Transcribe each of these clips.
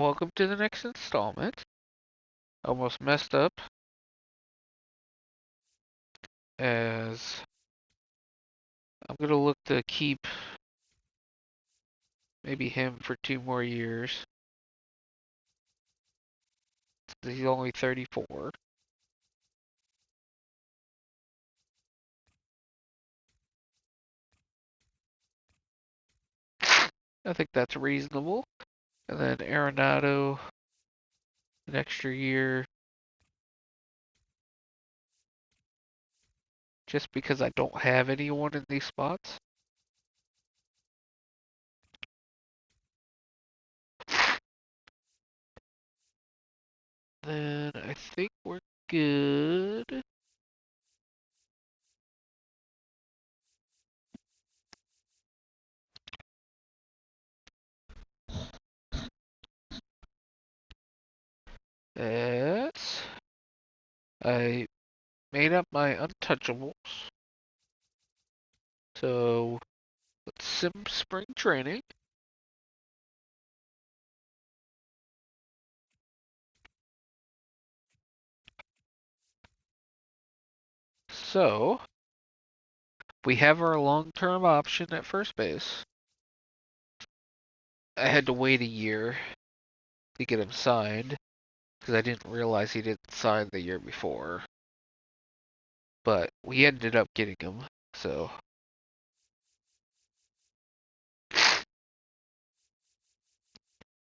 Welcome to the next installment. Almost messed up as I'm gonna look to keep maybe him for 2 more years. He's only 34. I think that's reasonable. And then Arenado, an extra year, just because I don't have anyone in these spots. Then I think we're good. That's I made up my untouchables. So let's sim spring training. So we have our long-term option at first base. I had to wait a year to get him signed because I didn't realize he didn't sign the year before. But we ended up getting him, so.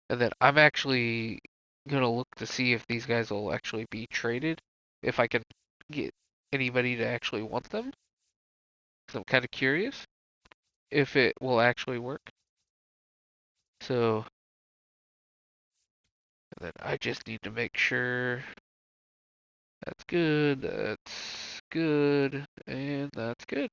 And then I'm actually gonna look to see if these guys will actually be traded, if I can get anybody to actually want them. Because I'm kind of curious if it will actually work. So, and then I just need to make sure that's good, and that's good.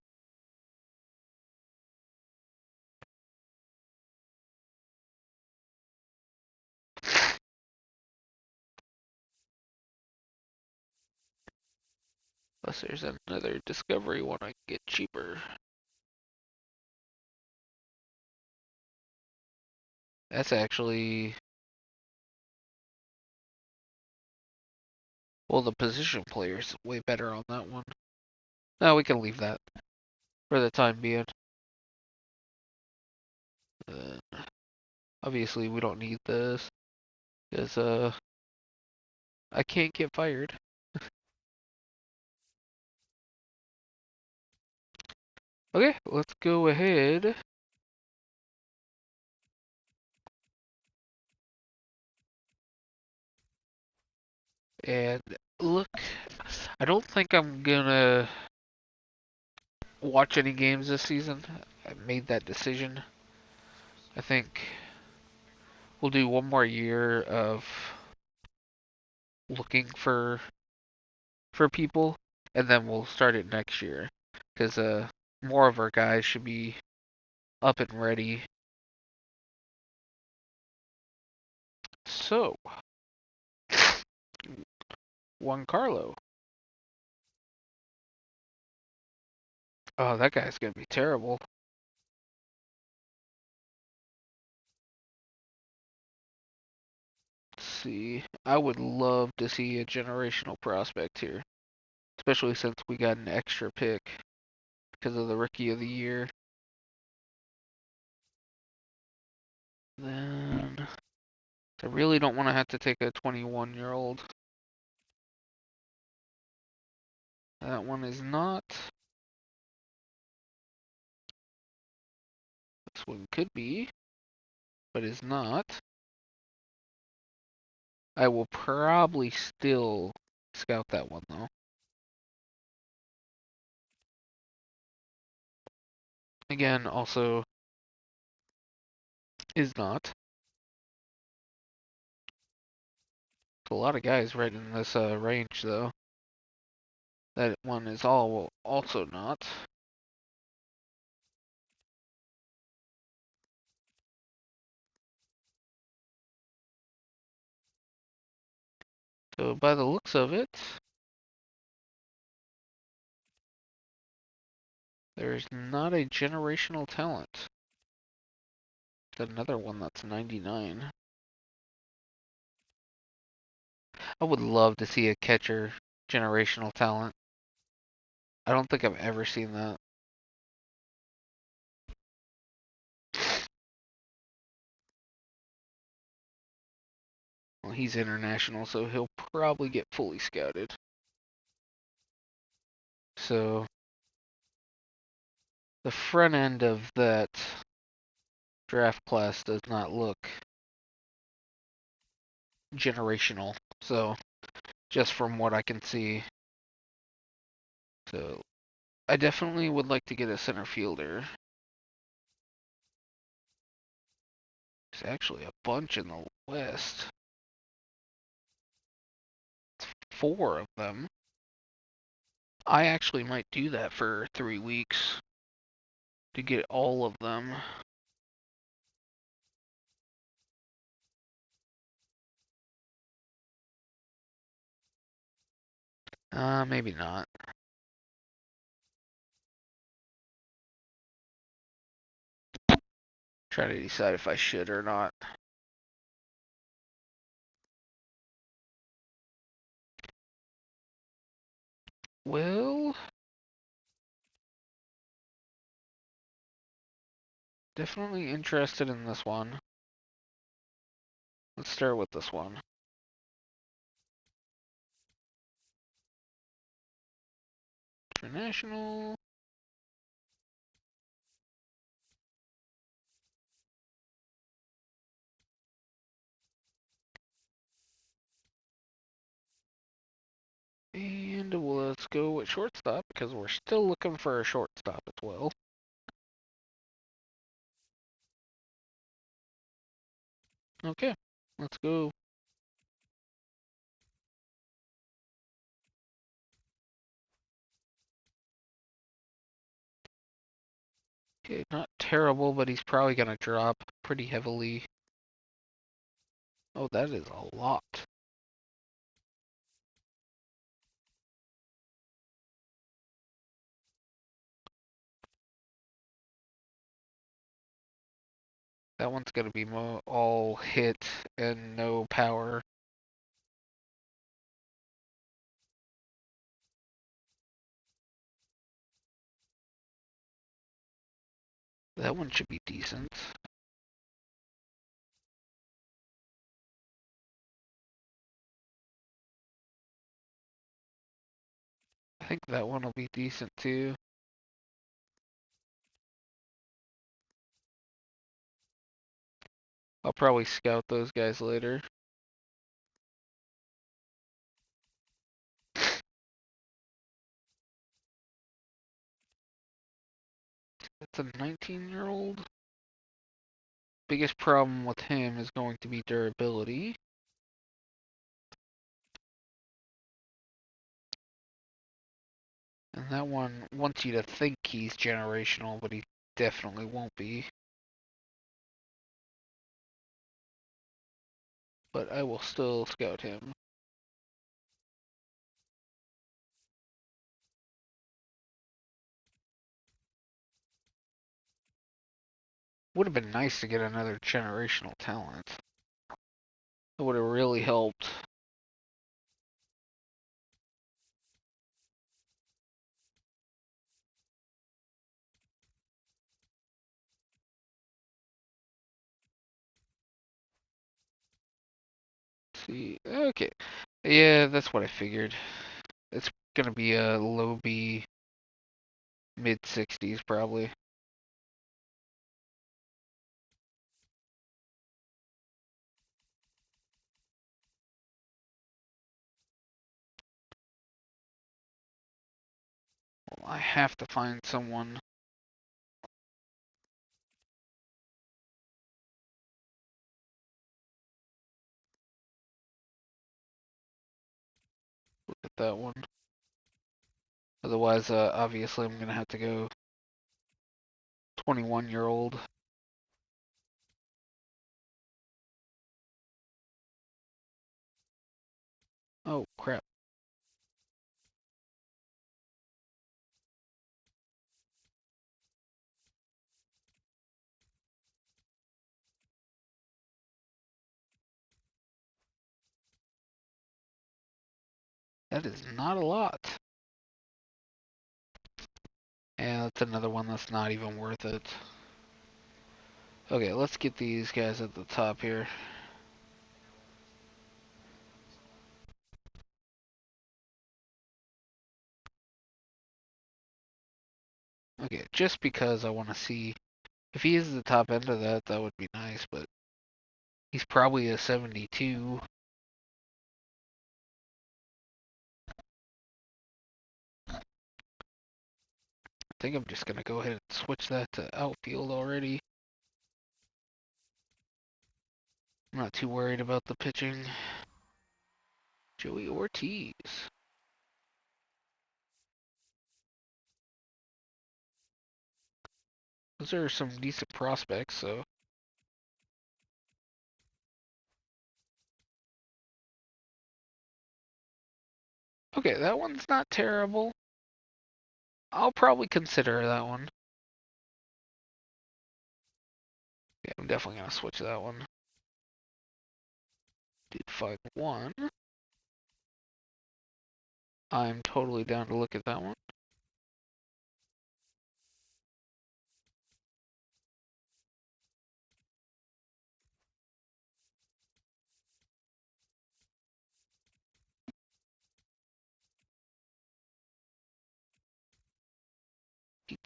Unless there's another discovery one I can get cheaper. That's actually, well, the position player's way better on that one. No, we can leave that for the time being. Uh, Obviously, we don't need this because I can't get fired. Okay, let's go ahead and look. I don't think I'm gonna watch any games this season. I made that decision. I think we'll do one more year of looking for people, and then we'll start it next year. Because more of our guys should be up and ready. So, Juan Carlo. Oh, that guy's gonna be terrible. Let's see. I would love to see a generational prospect here, especially since we got an extra pick because of the Rookie of the Year. Then I really don't want to have to take a 21-year-old. That one is not. This one could be, but is not. I will probably still scout that one though. Again, also is not. A lot of guys right in this range though. That one is all also not. So by the looks of it, there's not a generational talent. There's another one that's 99. I would love to see a catcher generational talent. I don't think I've ever seen that. Well, he's international, so he'll probably get fully scouted. So the front end of that draft class does not look generational. So just from what I can see. So I definitely would like to get a center fielder. There's actually a bunch in the West. 4 of them. I actually might do that for 3 weeks to get all of them. Maybe not. Try to decide if I should or not. Well, definitely interested in this one. Let's start with this one. International. And let's go with shortstop because we're still looking for a shortstop as well. Okay, let's go. Okay, not terrible, but he's probably going to drop pretty heavily. Oh, that is a lot. That one's going to be all hit and no power. That one should be decent. I think that one will be decent too. I'll probably scout those guys later. That's a 19-year-old. Biggest problem with him is going to be durability. And that one wants you to think he's generational, but he definitely won't be. But I will still scout him. Would have been nice to get another generational talent. It would have really helped. Let's see, okay. Yeah, that's what I figured. It's gonna be a low B, mid 60s probably. Well, I have to find someone. Look at that one. Otherwise, obviously, I'm gonna have to go 21-year-old. Oh crap! That is not a lot. And that's another one that's not even worth it. Okay, let's get these guys at the top here. Okay, just because I want to see if he is the top end of that, that would be nice, but he's probably a 72. I think I'm just gonna go ahead and switch that to outfield already. I'm not too worried about the pitching. Joey Ortiz. Those are some decent prospects, so. Okay, that one's not terrible. I'll probably consider that one. Yeah, I'm definitely gonna switch that one. Did find one. I'm totally down to look at that one.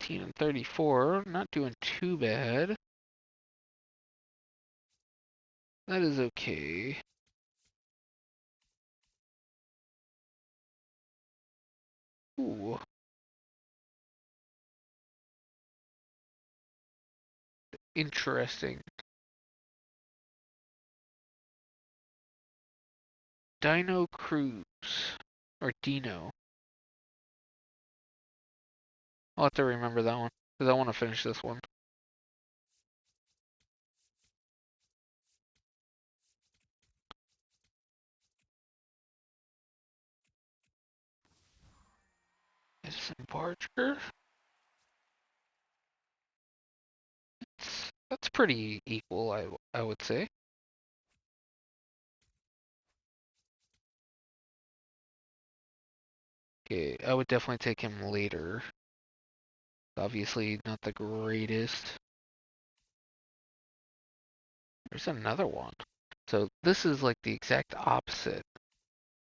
$18 and 34, not doing too bad. That is okay. Ooh, interesting. Dino Cruz. Or Dino. I'll have to remember that one, because I want to finish this one. Edison Barger. That's pretty equal, I would say. Okay, I would definitely take him later. Obviously, not the greatest. There's another one. So this is like the exact opposite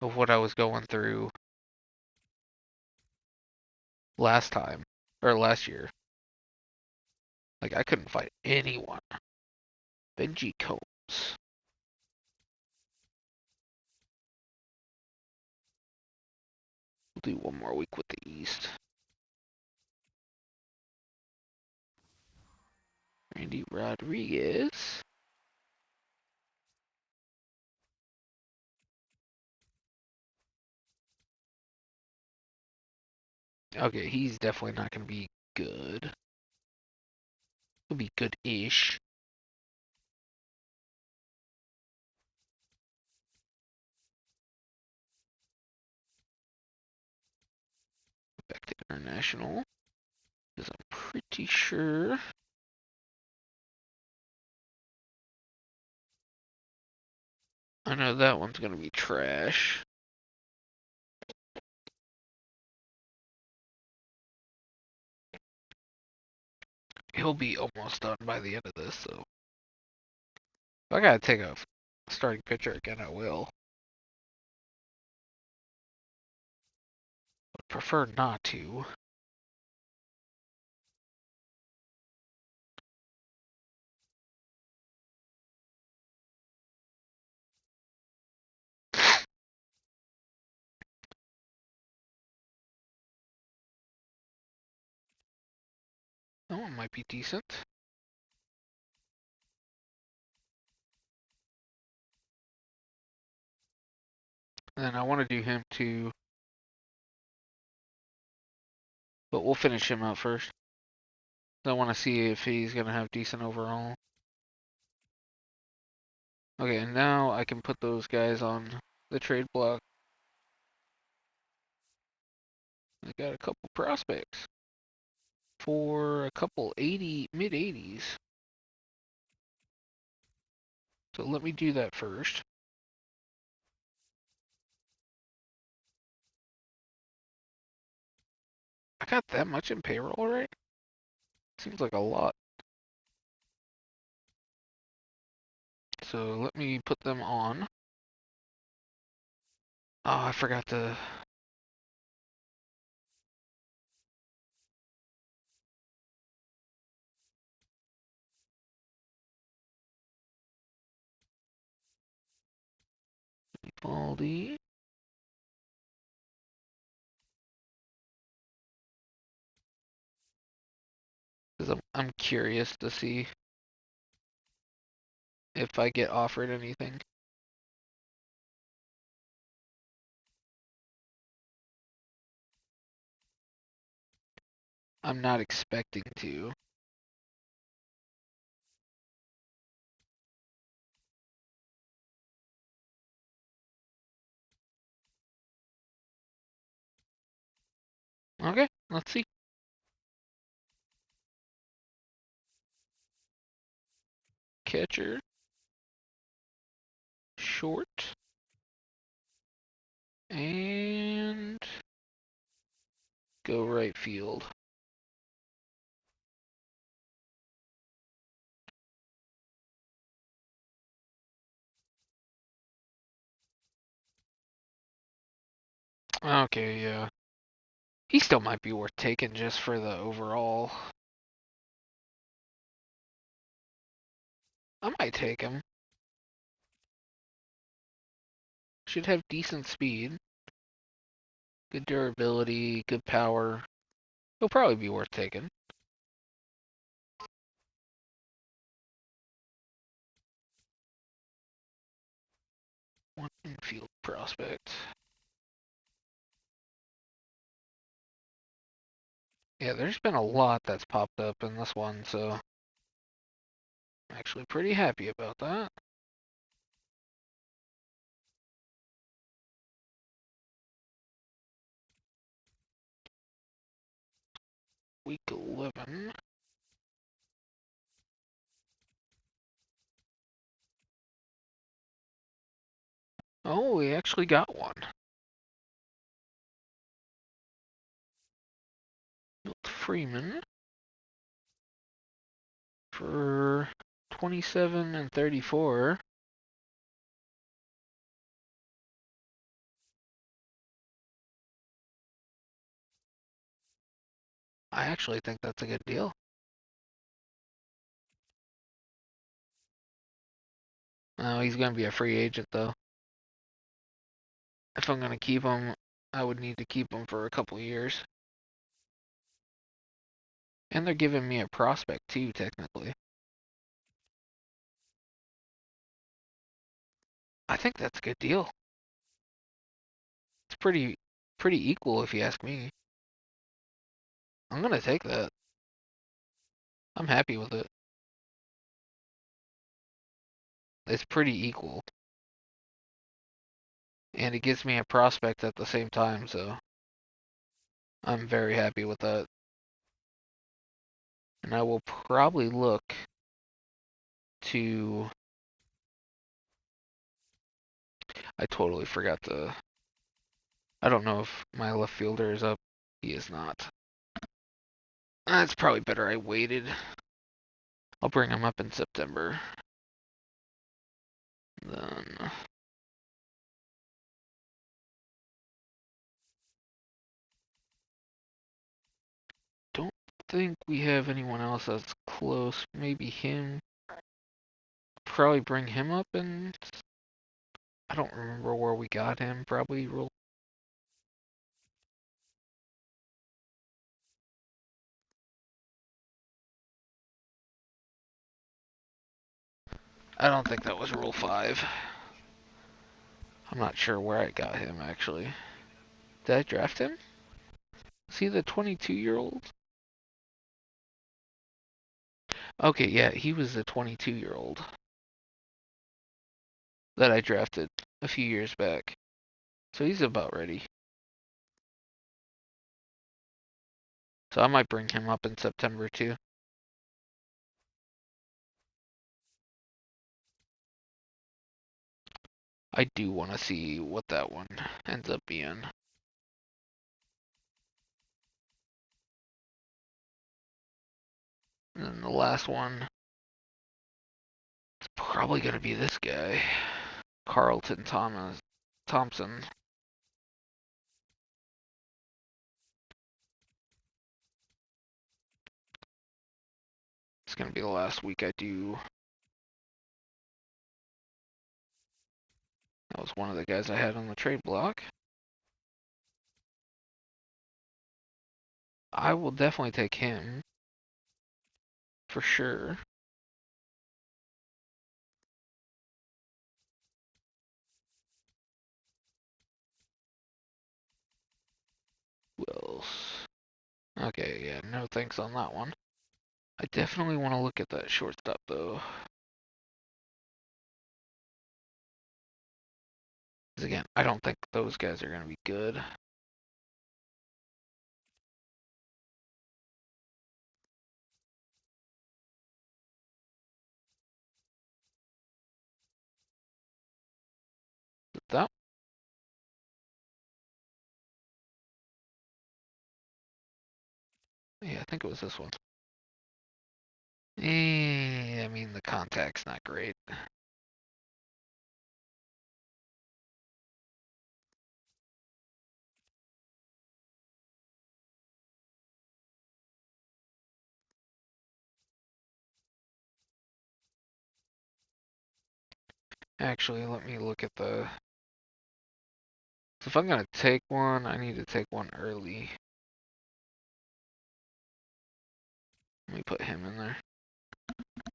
of what I was going through last time, or last year. Like, I couldn't find anyone. Benji Combs. We'll do one more week with the East. Randy Rodriguez. Okay, he's definitely not going to be good. He'll be good-ish. Back to international. Because I'm pretty sure. I know that one's going to be trash. He'll be almost done by the end of this, so. If I gotta take a starting pitcher again, I will. Would prefer not to. That one might be decent. And then I want to do him too, but we'll finish him out first. I want to see if he's gonna have decent overall. Okay, and now I can put those guys on the trade block. I got a couple prospects for a couple mid 80s. So let me do that first. I got that much in payroll, right? Seems like a lot. So let me put them on. Oh, I forgot to... Baldy. Because I'm curious to see if I get offered anything. I'm not expecting to. Okay, let's see. Catcher. Short. And go right field. Okay, yeah. He still might be worth taking just for the overall. I might take him. Should have decent speed, good durability, good power. He'll probably be worth taking. One infield prospect. Yeah, there's been a lot that's popped up in this one, so I'm actually pretty happy about that. Week 11. Oh, we actually got one. Freeman for 27 and 34. I actually think that's a good deal. Oh, he's going to be a free agent, though. If I'm going to keep him, I would need to keep him for a couple years. And they're giving me a prospect, too, technically. I think that's a good deal. It's pretty equal, if you ask me. I'm going to take that. I'm happy with it. It's pretty equal. And it gives me a prospect at the same time, so I'm very happy with that. And I will probably look to... I totally forgot to... I don't know if my left fielder is up. He is not. It's probably better I waited. I'll bring him up in September. Then... Don't think we have anyone else that's close. Maybe him. Probably bring him up and... I don't remember where we got him. Probably roll. I don't think that was Rule 5. I'm not sure where I got him, actually. Did I draft him? Is he the 22-year-old? Okay, yeah, he was the 22-year-old that I drafted a few years back. So he's about ready. So I might bring him up in September, too. I do want to see what that one ends up being. And then the last one is probably going to be this guy, Carlton Thompson. It's going to be the last week I do. That was one of the guys I had on the trade block. I will definitely take him. For sure. Who else? Okay, yeah, no thanks on that one. I definitely want to look at that shortstop, though. Because again, I don't think those guys are going to be good. That, yeah, I think it was this one. I mean, the contact's not great. Actually, let me look at the... So if I'm going to take one, I need to take one early. Let me put him in there.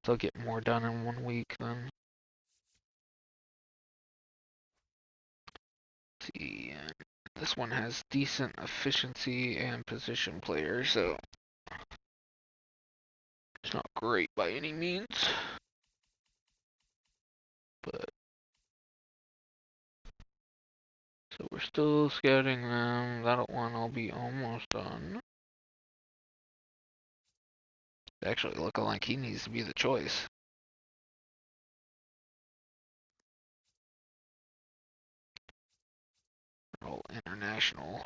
So I'll get more done in 1 week then. Let's see, and this one has decent efficiency and position player, so it's not great by any means. But so we're still scouting them. That one I'll be almost done. Actually, looking like he needs to be the choice. All international.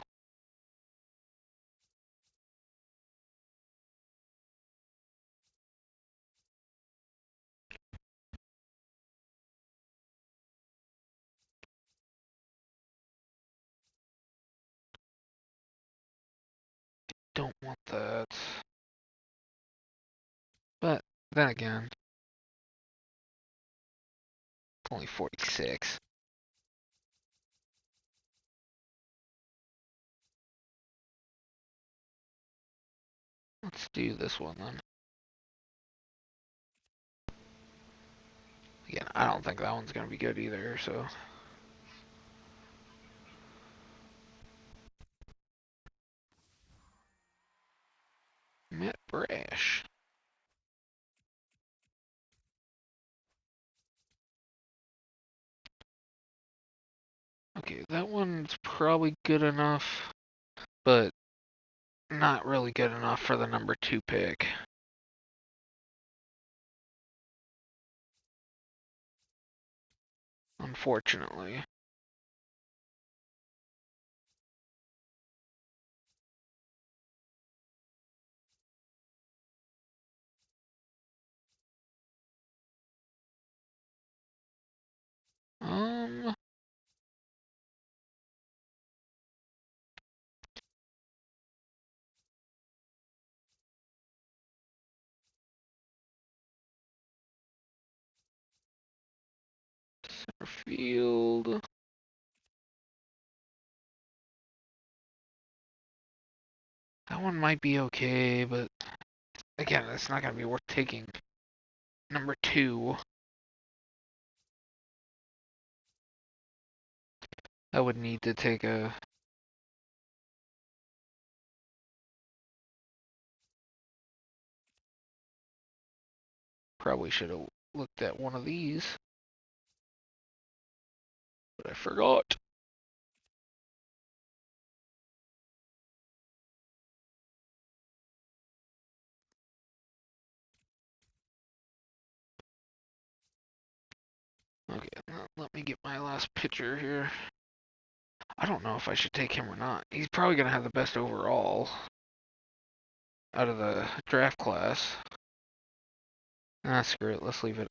Don't want that. But then again, it's only 46. Let's do this one then. Again, I don't think that one's going to be good either, so. Matt Brash. Okay, that one's probably good enough, but not really good enough for the number 2 pick. Unfortunately. Um, Center field. That one might be okay, but again, it's not going to be worth taking. Number 2. I would need to take a... Probably should have looked at one of these. But I forgot. Okay, let me get my last pitcher here. I don't know if I should take him or not. He's probably going to have the best overall out of the draft class. Ah, screw it. Let's leave it.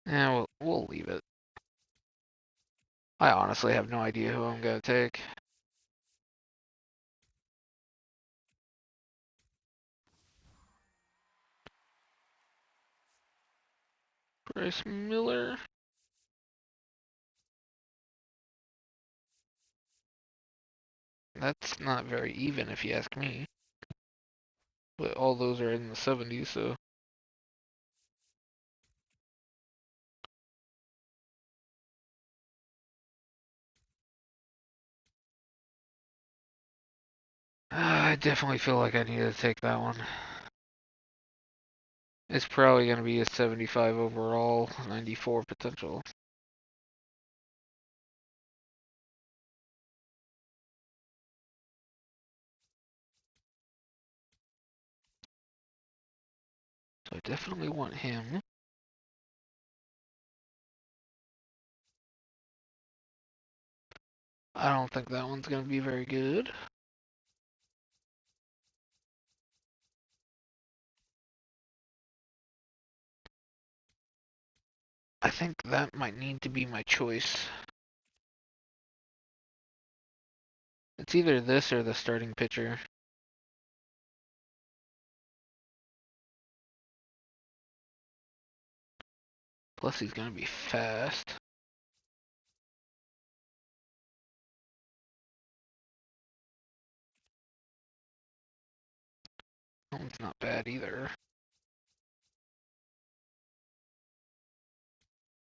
Yeah, we'll leave it. I honestly have no idea who I'm gonna take. Bryce Miller. That's not very even if you ask me. But all those are in the 70s, so I definitely feel like I need to take that one. It's probably going to be a 75 overall, 94 potential. So I definitely want him. I don't think that one's going to be very good. I think that might need to be my choice. It's either this or the starting pitcher. Plus he's going to be fast. That one's not bad either.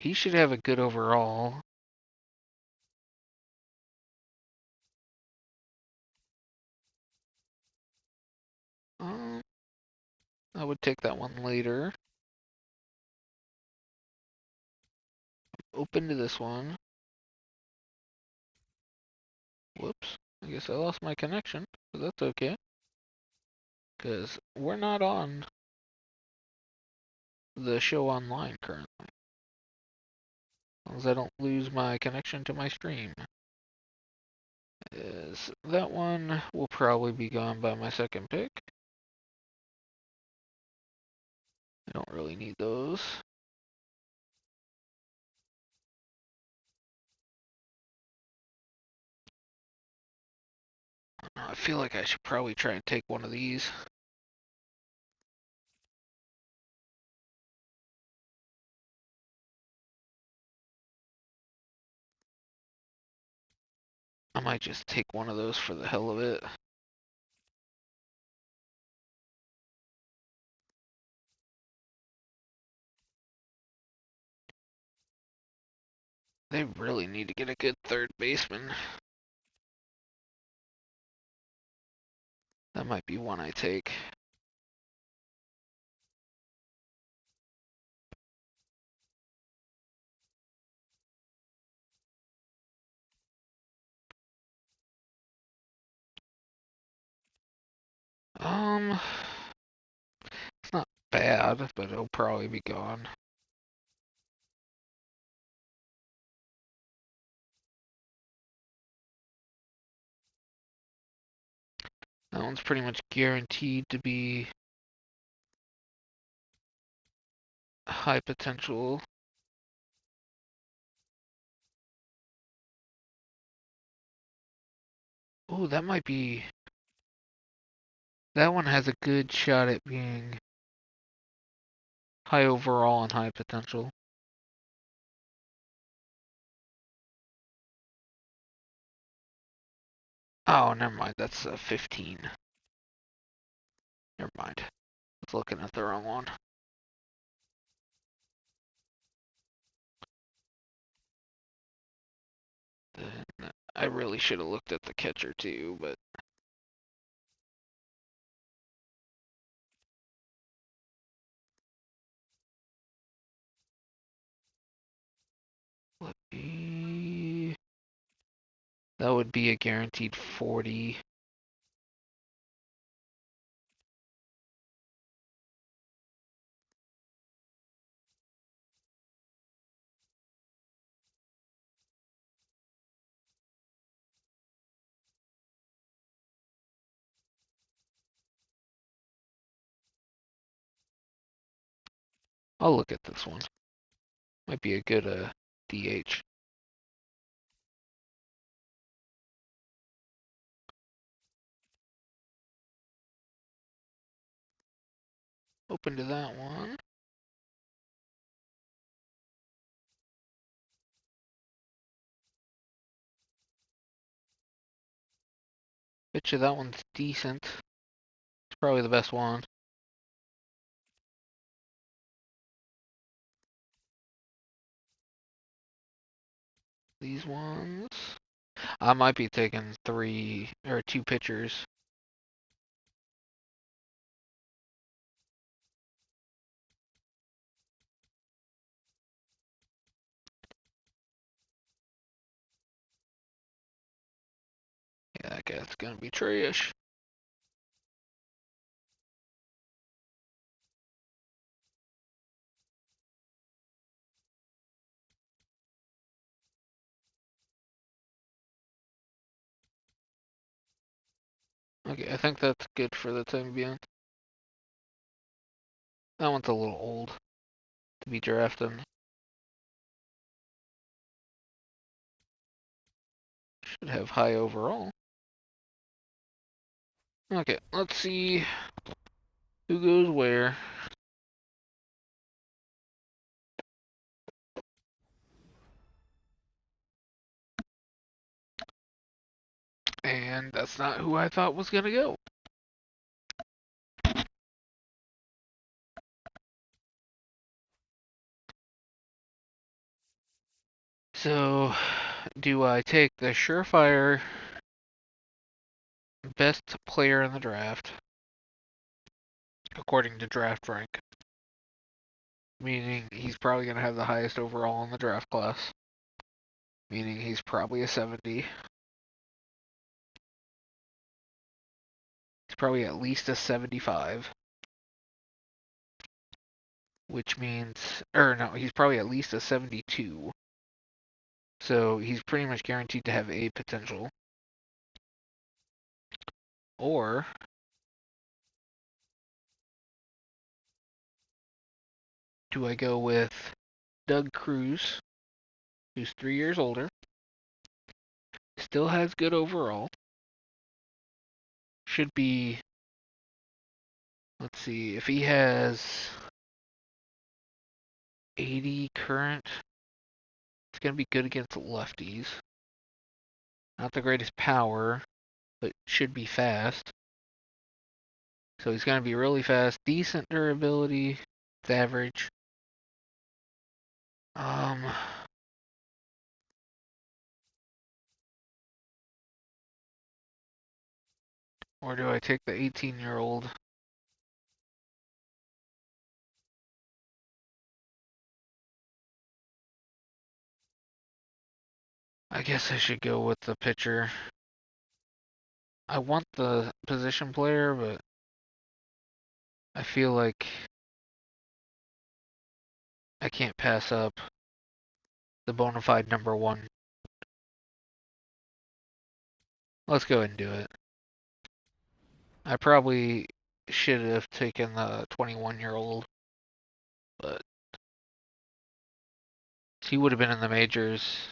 He should have a good overall. Um, I would take that one later. Open to this one. Whoops. I guess I lost my connection, but that's okay. Because we're not on the show online currently. As long as I don't lose my connection to my stream. That one will probably be gone by my second pick. I don't really need those. I feel like I should probably try and take one of these. I might just take one of those for the hell of it. They really need to get a good third baseman. That might be one I take. Um, it's not bad, but it'll probably be gone. That one's pretty much guaranteed to be high potential. Oh, that might be. That one has a good shot at being high overall and high potential. Oh, never mind. That's a 15. Never mind. I was looking at the wrong one. Then I really should have looked at the catcher too, but let me. That would be a guaranteed 40. I'll look at this one. Might be a good DH. Open to that one. Bet you that one's decent. It's probably the best one. These ones. I might be taking 2 pitchers. Yeah, that guy's gonna be trash. Okay, I think that's good for the time being. That one's a little old to be drafting. Should have high overall. Okay, let's see who goes where. And that's not who I thought was gonna go. So, do I take the surefire best player in the draft, according to draft rank? Meaning he's probably going to have the highest overall in the draft class. Meaning he's probably a 70. He's probably at least a 75. Which means, or no, he's probably at least a 72. So he's pretty much guaranteed to have A potential. Or do I go with Doug Cruz, who's 3 years older, still has good overall, should be, let's see, if he has 80 current, it's going to be good against lefties. Not the greatest power, but should be fast. So he's going to be really fast, decent durability, it's average. Or do I take the 18-year-old? I guess I should go with the pitcher. I want the position player, but I feel like I can't pass up the bona fide number one. Let's go ahead and do it. I probably should have taken the 21-year-old, but he would have been in the majors,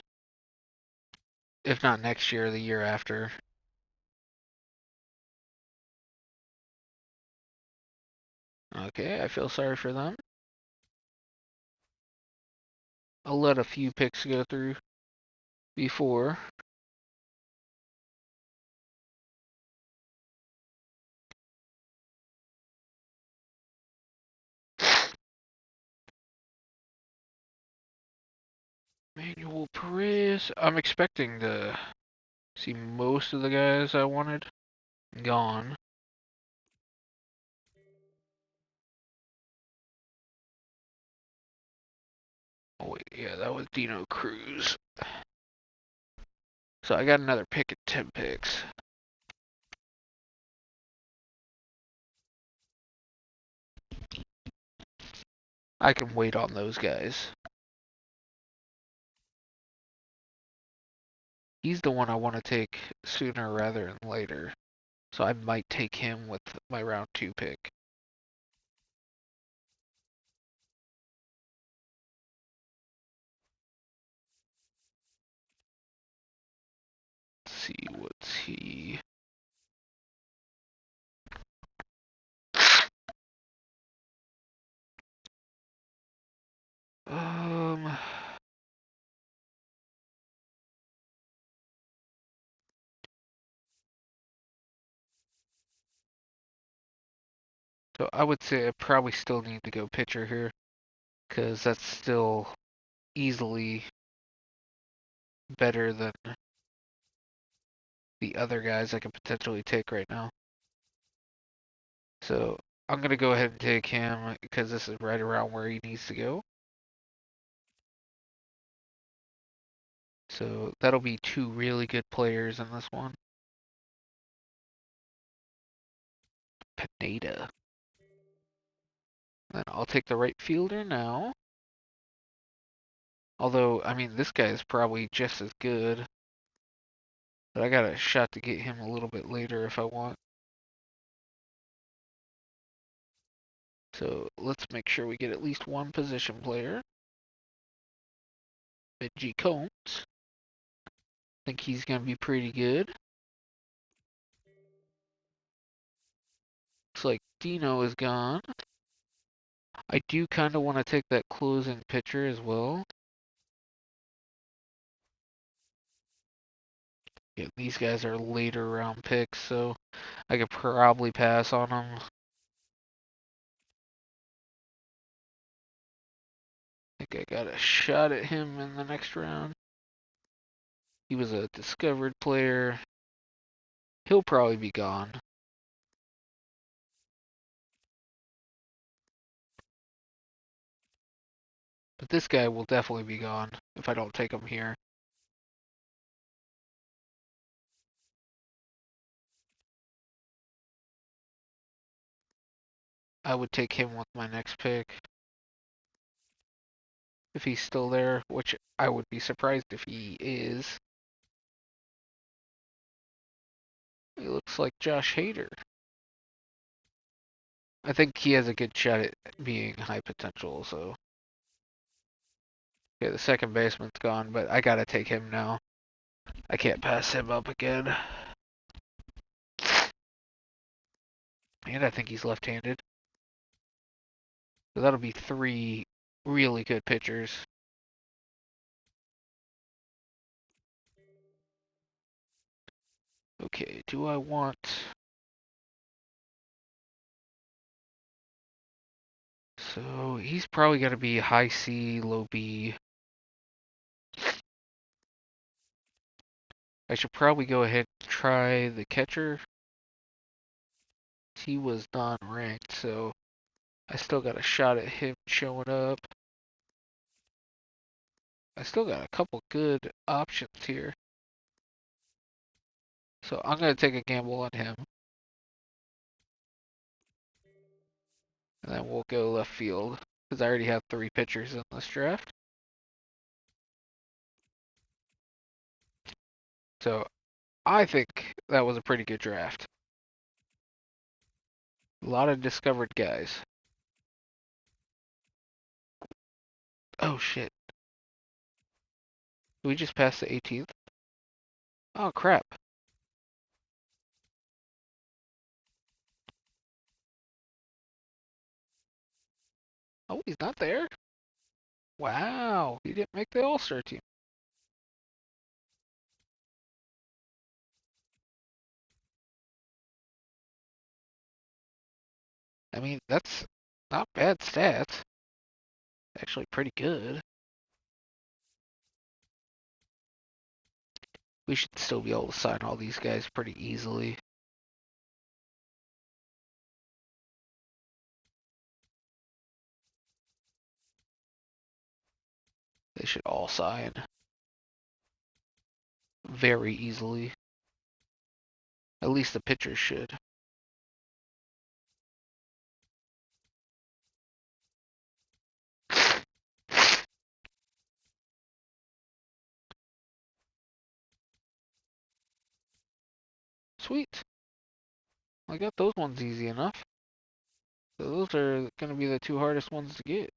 if not next year, the year after. Okay, I feel sorry for them. I'll let a few picks go through before. Manuel Perez. I'm expecting to see most of the guys I wanted gone. Oh wait, yeah, that was Dino Cruz. So I got another pick at 10 picks. I can wait on those guys. He's the one I want to take sooner rather than later. So I might take him with my round 2 pick. see, what's he? Um, so I would say I probably still need to go pitcher here, because that's still easily better than the other guys I could potentially take right now. So I'm gonna go ahead and take him because this is right around where he needs to go. So that'll be two really good players in this one. Pineda. Then I'll take the right fielder now. Although, I mean, this guy is probably just as good. But I got a shot to get him a little bit later if I want. So let's make sure we get at least one position player. Benji Combs. Think he's going to be pretty good. Looks like Dino is gone. I do kind of want to take that closing pitcher as well. Yeah, these guys are later round picks, so I could probably pass on them. I think I got a shot at him in the next round. He was a discovered player. He'll probably be gone. But this guy will definitely be gone if I don't take him here. I would take him with my next pick. If he's still there, which I would be surprised if he is. He looks like Josh Hader. I think he has a good shot at being high potential, so. Yeah, the second baseman's gone, but I gotta take him now. I can't pass him up again. And I think he's left-handed. So that'll be three really good pitchers. Okay, do I want... So he's probably going to be high C, low B. I should probably go ahead and try the catcher. He was non-ranked, so I still got a shot at him showing up. I still got a couple good options here. So I'm going to take a gamble on him. And then we'll go left field, because I already have three pitchers in this draft. So I think that was a pretty good draft. A lot of discovered guys. Oh shit. Did we just passed the 18th? Oh crap. Oh, he's not there? Wow, he didn't make the All-Star team. I mean, that's not bad stats. Actually pretty good. We should still be able to sign all these guys pretty easily. They should all sign very easily. At least the pitchers should. Sweet. I got those ones easy enough. So those are going to be the two hardest ones to get.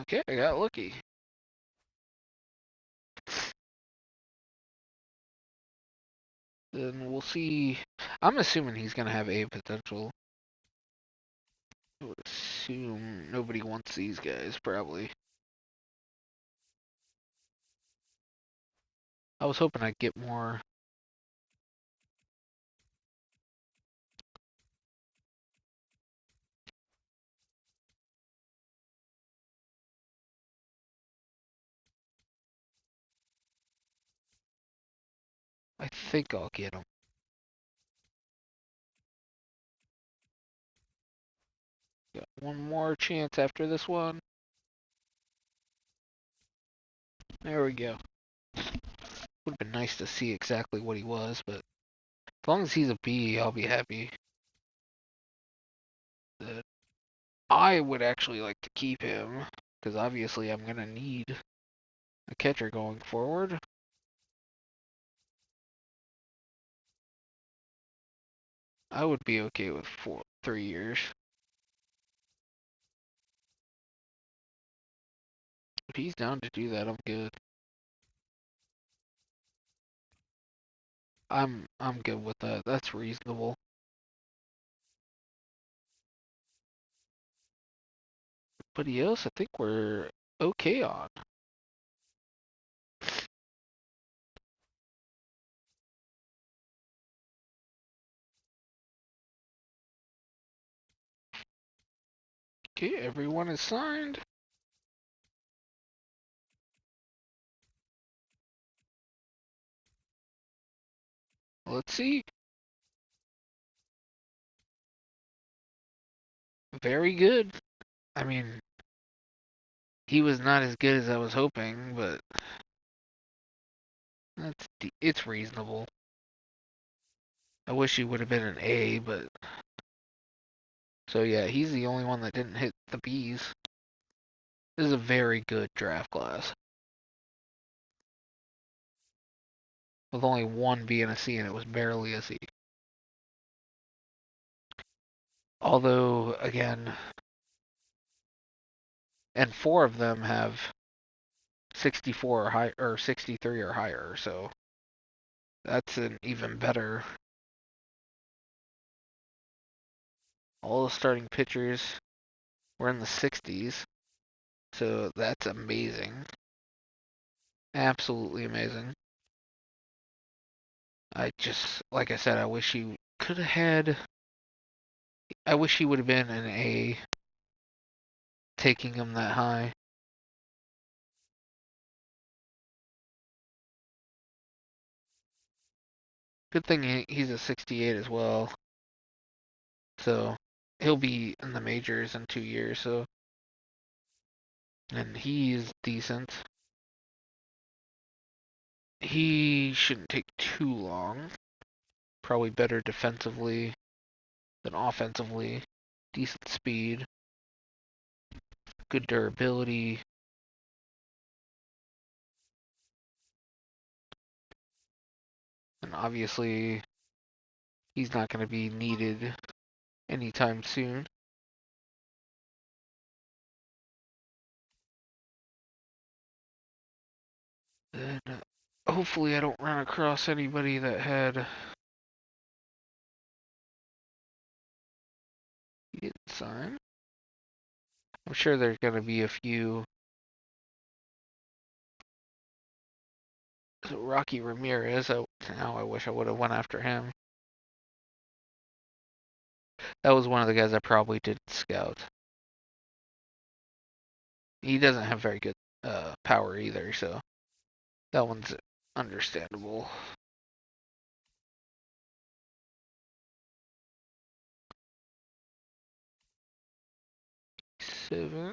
Okay, I got lucky. Then we'll see. I'm assuming he's gonna have A potential. I would assume nobody wants these guys, probably. I was hoping I'd get more. I think I'll get them. Got one more chance after this one. There we go. Would have been nice to see exactly what he was, but as long as he's a B, I'll be happy. I would actually like to keep him, because obviously I'm going to need a catcher going forward. I would be okay with 3 years. If he's down to do that, I'm good. I'm good with that. That's reasonable. Anybody else? I think we're okay on. Okay, everyone is signed. Let's see. Very good. I mean, he was not as good as I was hoping, but it's reasonable. I wish he would have been an A, but so yeah, he's the only one that didn't hit the B's. This is a very good draft class, with only one B and a C, and it was barely a C. Although, again, and 4 of them have 64 or high or 63 or higher, so that's an even better. All the starting pitchers were in the 60s, so that's amazing. Absolutely amazing. I just, like I said, I wish he could have had. I wish he would have been an A, taking him that high. Good thing he's a 68 as well, so he'll be in the majors in 2 years. So, and he's decent. He shouldn't take too long. Probably better defensively than offensively. Decent speed, good durability. And obviously, he's not going to be needed anytime soon. And hopefully I don't run across anybody that had. He didn't sign. I'm sure there's going to be a few. So Rocky Ramirez, now I wish I would have went after him. That was one of the guys I probably didn't scout. He doesn't have very good power either, so that one's understandable. 7,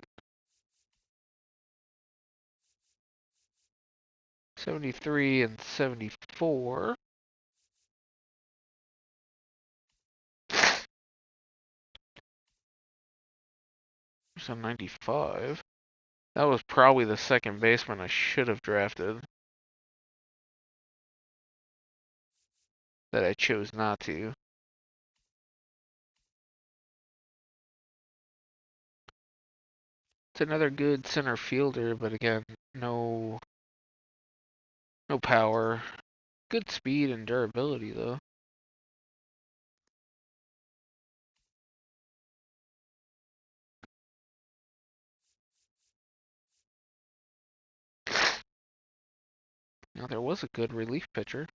73, and 74. So 95. That was probably the second baseman I should have drafted that I chose not to. It's another good center fielder, but again, no power. Good speed and durability though. Now there was a good relief pitcher.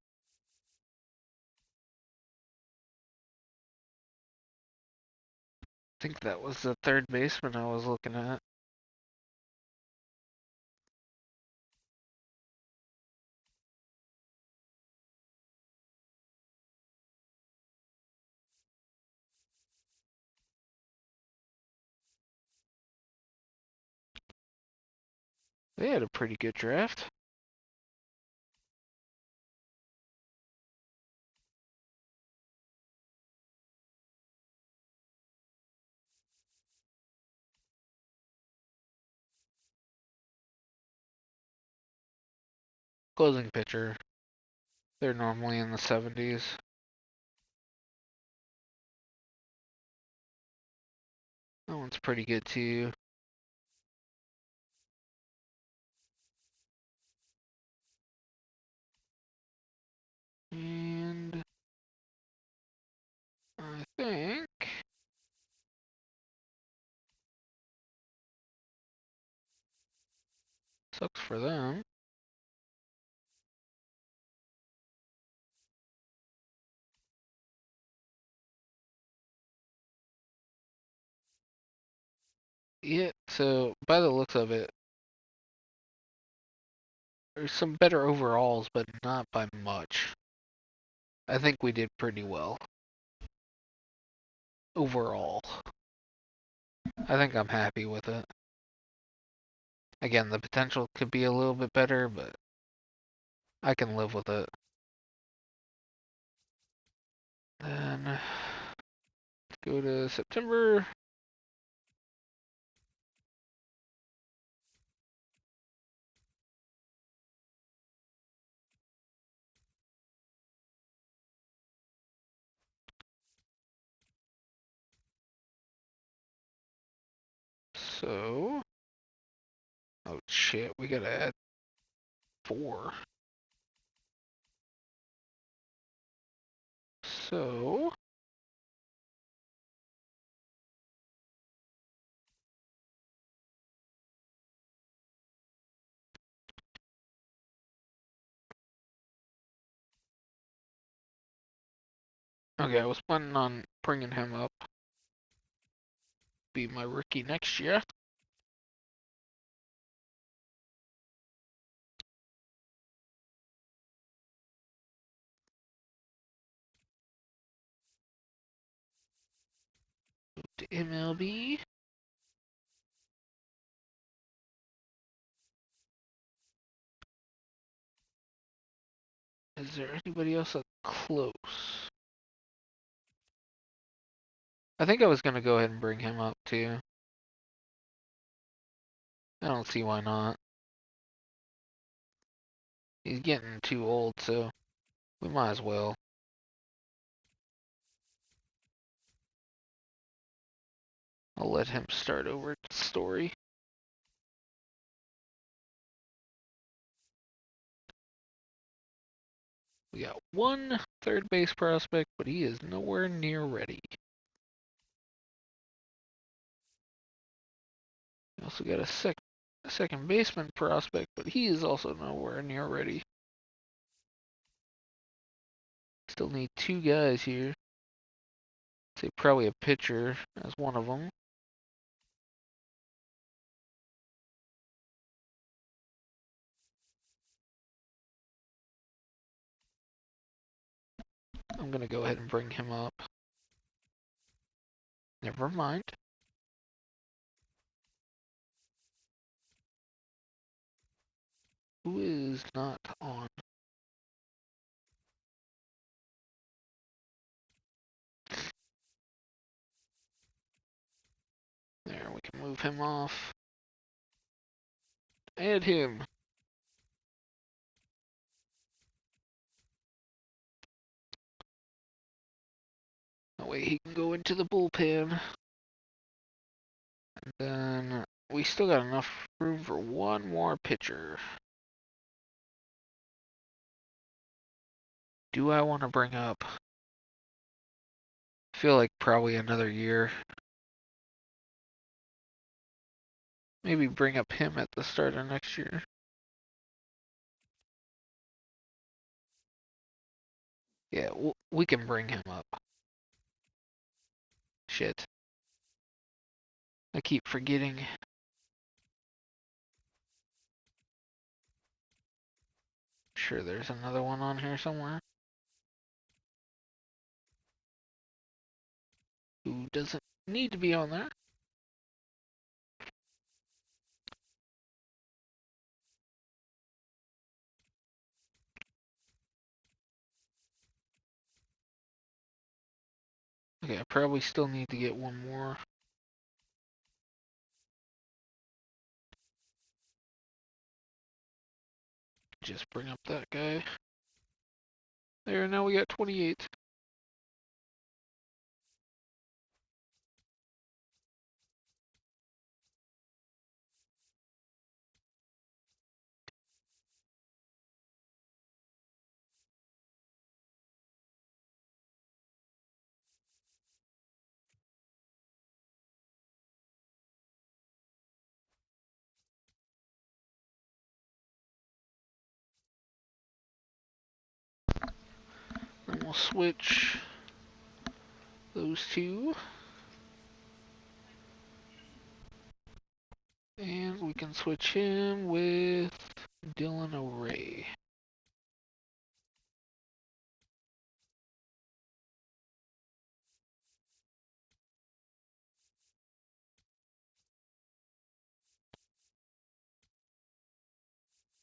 I think that was the third baseman I was looking at. They had a pretty good draft. Closing pitcher. They're normally in the 70s. That one's pretty good too. And I think sucks for them. Yeah, so by the looks of it, there's some better overalls, but not by much. I think we did pretty well. Overall. I think I'm happy with it. Again, the potential could be a little bit better, but I can live with it. Then go to September. So, oh shit, we gotta add 4. So, okay, I was planning on bringing him up. Be my rookie next year. To MLB. Is there anybody else that's close? I think I was gonna go ahead and bring him up too. I don't see why not. He's getting too old, so we might as well. I'll let him start over the story. We got one third base prospect, but he is nowhere near ready. We also got a second baseman prospect, but he is also nowhere near ready. Still need 2 guys here. I'd say probably a pitcher as one of them. I'm gonna go ahead and bring him up. Never mind. Who is not on? There, we can move him off. Add him. That way he can go into the bullpen. And then we still got enough room for one more pitcher. Do I want to bring up? I feel like probably another year. Maybe bring up him at the start of next year. Yeah, we can bring him up. Shit. I keep forgetting. Sure, there's another one on here somewhere. Who doesn't need to be on there. Okay, I probably still need to get one more. Just bring up that guy. There, now we got 28. And we'll switch those two. And we can switch him with Dylan O'Ray.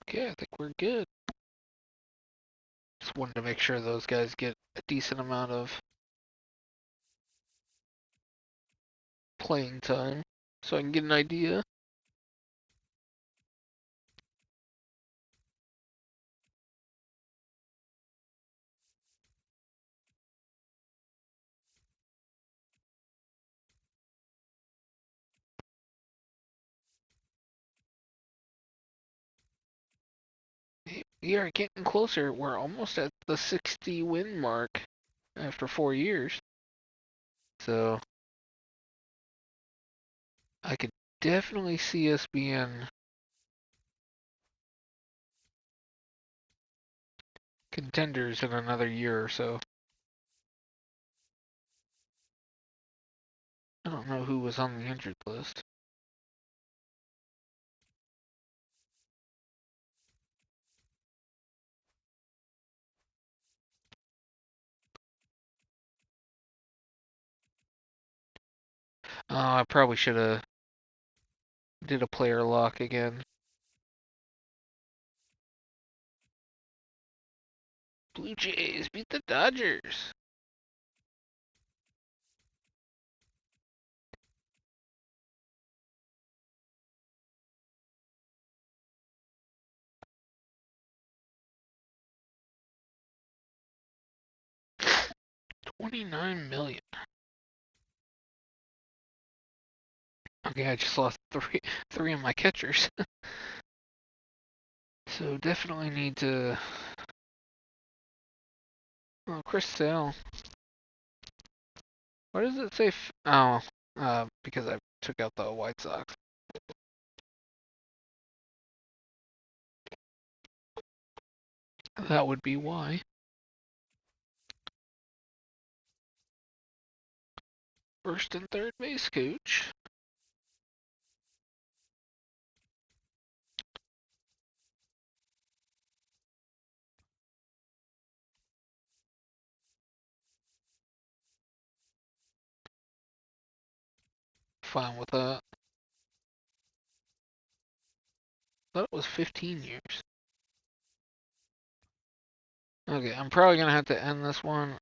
Okay, I think we're good. Just wanted to make sure those guys get a decent amount of playing time so I can get an idea. We are getting closer. We're almost at the 60 win mark after 4 years. So I could definitely see us being contenders in another year or so. I don't know who was on the injured list. I probably should have did a player lock again. Blue Jays beat the Dodgers. $29 million. Okay, I just lost three of my catchers. So definitely need to. Oh, Chris Sale. Why does it say? Oh, because I took out the White Sox. That would be why. First and third base coach. Fine with that. Thought it was 15 years. Okay, I'm probably gonna have to end this one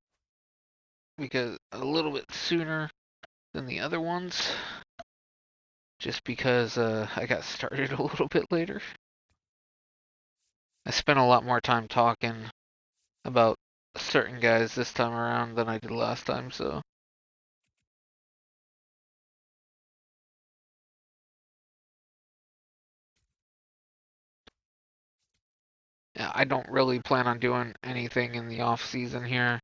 because a little bit sooner than the other ones. Just because I got started a little bit later. I spent a lot more time talking about certain guys this time around than I did last time, so. I don't really plan on doing anything in the off season here,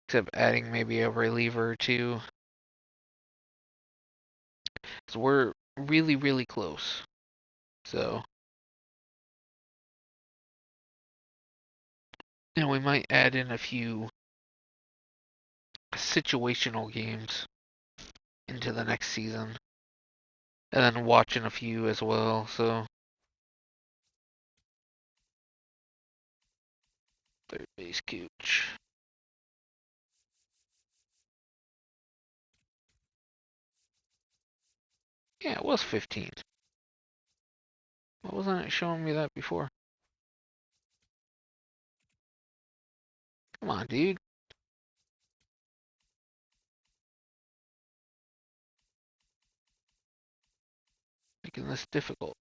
except adding maybe a reliever or two. So we're really, really close. So, and we might add in a few situational games into the next season, and then watching a few as well. So, third base coach. Yeah, it was 15. Why wasn't it showing me that before? Come on, dude. Making this difficult.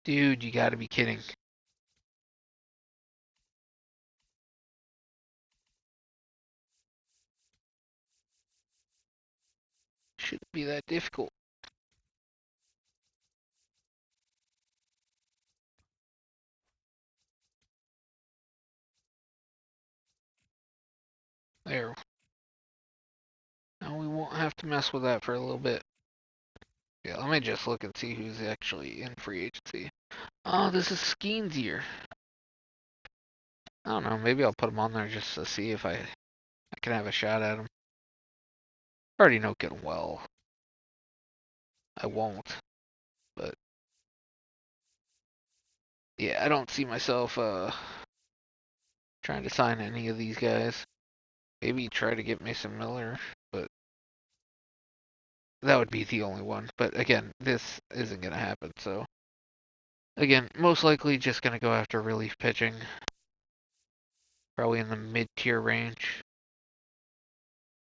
Dude, you gotta be kidding. Shouldn't be that difficult. There. Now we won't have to mess with that for a little bit. Yeah, let me just look and see who's actually in free agency. Oh, this is Skeen's year. I don't know, maybe I'll put him on there just to see if I can have a shot at him. I already know good and well I won't, but yeah, I don't see myself trying to sign any of these guys. Maybe try to get Mason Miller, but that would be the only one. But again, this isn't gonna happen, so again, most likely just gonna go after relief pitching. Probably in the mid-tier range.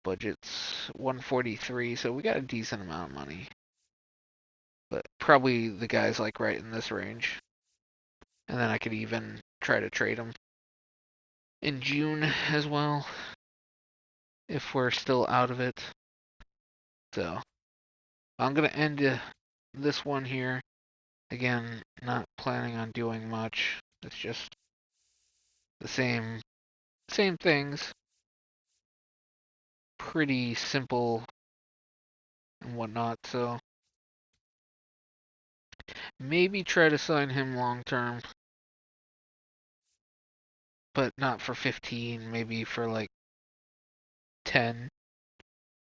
Budget's 143, so we got a decent amount of money. But probably the guys like right in this range. And then I could even try to trade them in June as well, if we're still out of it. So I'm gonna end this one here. Again, not planning on doing much. It's just the same things. Pretty simple and whatnot. So maybe try to sign him long term, but not for 15. Maybe for like 10. If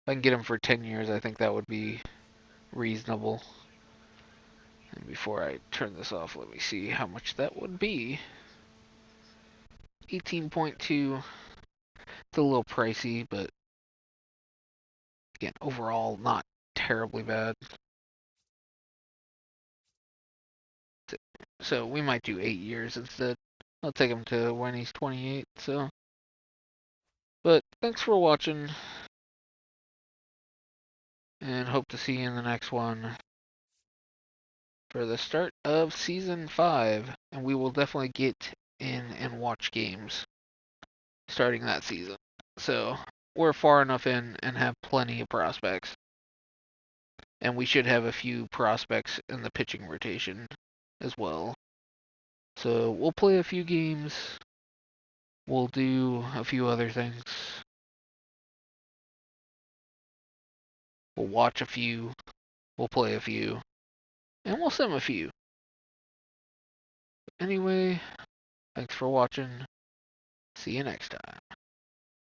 I can get him for 10 years, I think that would be reasonable. And before I turn this off, let me see how much that would be. 18.2. It's a little pricey, but again, overall, not terribly bad. So we might do 8 years instead. I'll take him to when he's 28. So, but thanks for watching, and hope to see you in the next one for the start of season 5. And we will definitely get in and watch games starting that season. So we're far enough in and have plenty of prospects. And we should have a few prospects in the pitching rotation as well. So we'll play a few games. We'll do a few other things. We'll watch a few. We'll play a few. And we'll sim a few. Anyway, thanks for watching. See you next time.